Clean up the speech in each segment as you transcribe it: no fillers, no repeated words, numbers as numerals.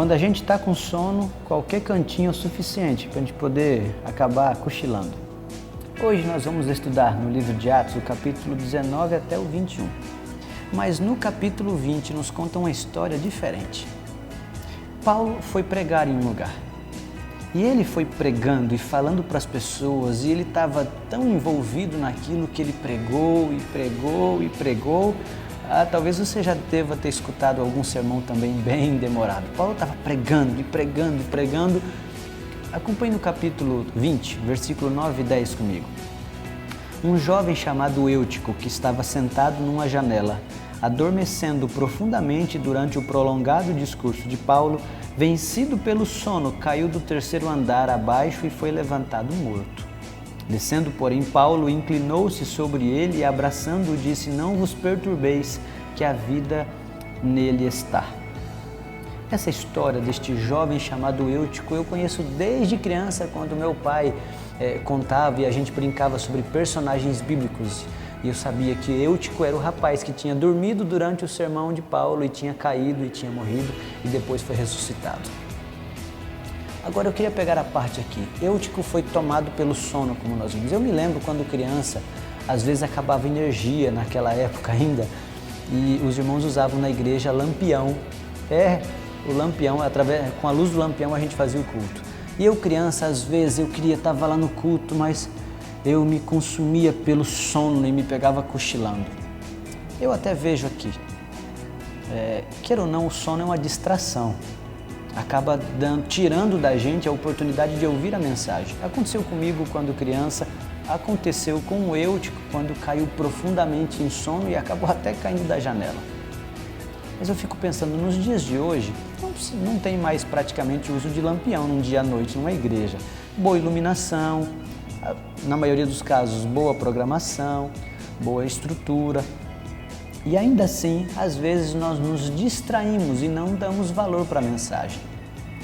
Quando a gente está com sono, qualquer cantinho é o suficiente para a gente poder acabar cochilando. Hoje nós vamos estudar no livro de Atos, o capítulo 19 até o 21. Mas no capítulo 20 nos conta uma história diferente. Paulo foi pregar em um lugar. E ele foi pregando e falando para as pessoas, e ele estava tão envolvido naquilo que ele pregou e pregou e pregou. Talvez você já deva ter escutado algum sermão também bem demorado. Paulo estava pregando e pregando e pregando. Acompanhe no capítulo 20, versículo 9 e 10 comigo. Um jovem chamado Eutico, que estava sentado numa janela, adormecendo profundamente durante o prolongado discurso de Paulo, vencido pelo sono, caiu do terceiro andar abaixo e foi levantado morto. Descendo, porém, Paulo inclinou-se sobre ele e, abraçando-o, disse: "Não vos perturbeis, que a vida nele está." Essa história deste jovem chamado Eutico eu conheço desde criança, quando meu pai contava e a gente brincava sobre personagens bíblicos. E eu sabia que Eutico era o rapaz que tinha dormido durante o sermão de Paulo e tinha caído e tinha morrido e depois foi ressuscitado. Agora eu queria pegar a parte aqui. Eutico foi tomado pelo sono, como nós vimos. Eu me lembro quando criança, às vezes acabava energia naquela época ainda e os irmãos usavam na igreja lampião. O lampião, com a luz do lampião a gente fazia o culto. E eu criança, às vezes eu queria estar lá no culto, mas eu me consumia pelo sono e me pegava cochilando. Eu até vejo aqui, queira ou não, o sono é uma distração. Acaba tirando da gente a oportunidade de ouvir a mensagem. Aconteceu comigo quando criança, aconteceu com o Eutico quando caiu profundamente em sono e acabou até caindo da janela. Mas eu fico pensando, nos dias de hoje, não tem mais praticamente uso de lampião num dia à noite numa igreja. Boa iluminação, na maioria dos casos, boa programação, boa estrutura. E ainda assim, às vezes nós nos distraímos e não damos valor para a mensagem.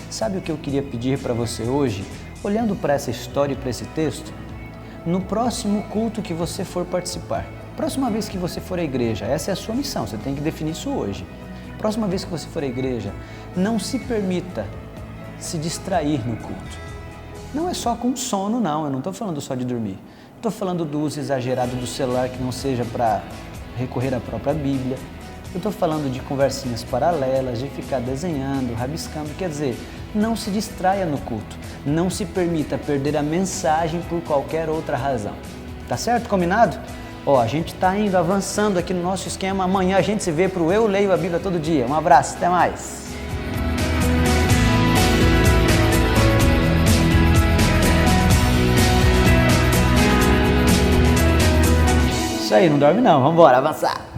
Sabe o que eu queria pedir para você hoje, olhando para essa história e para esse texto? No próximo culto que você for participar, próxima vez que você for à igreja, essa é a sua missão, você tem que definir isso hoje. Próxima vez que você for à igreja, não se permita se distrair no culto. Não é só com sono, não, eu não estou falando só de dormir. Estou falando do uso exagerado do celular que não seja para recorrer à própria Bíblia. Eu estou falando de conversinhas paralelas, de ficar desenhando, rabiscando. Quer dizer, não se distraia no culto. Não se perder a mensagem por qualquer outra razão. Tá certo? Combinado? A gente está indo, avançando aqui no nosso esquema. Amanhã a gente se vê para o Eu Leio a Bíblia Todo Dia. Um abraço, até mais! Isso aí, não dorme não, vamos embora, avançar!